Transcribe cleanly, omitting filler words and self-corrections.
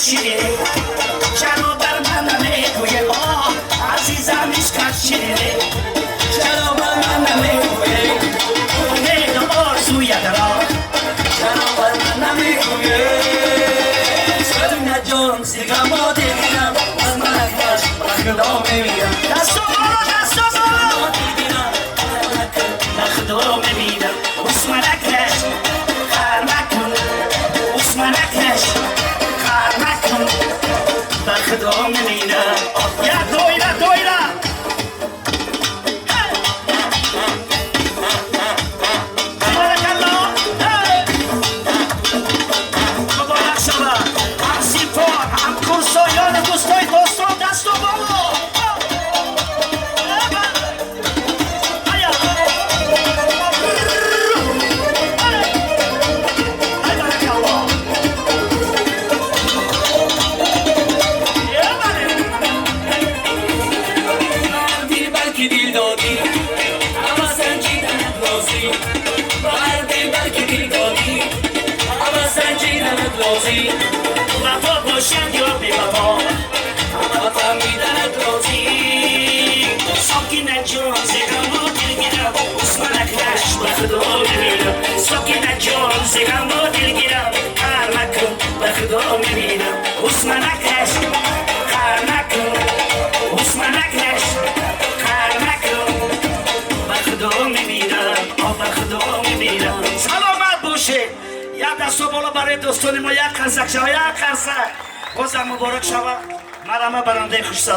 چیه چرا بر من نمیگوی آه عزیزم عشقت چیه چرا بر من نمیگوی امید آرزویت را چرا بر من نمیگوی سرینه جان زیگما دیدم از من کش بخدا میبینم دستو بالا دیدم بخدا میبینم اسمنکش خر نکن اسمنکش خر نکن بخدا میبینم یا دویره دویره وفا باشد یا بی وفا اما فهمیدنت لازی ساکینه جان زیغم با دلگیرم اسمنک نش بخدا میبینم ساکینه جان زیغم با دلگیرم کار نکن بخدا میبینم اسمنک نش کار نکن اسمنک نش کار نکن بخدا میبینم بخدا میبینم سلامت باشه یک دستو بالا برای دوستان ما یک خنسک شما یک خنسک بازم مبارک شما مرمه برنده خوش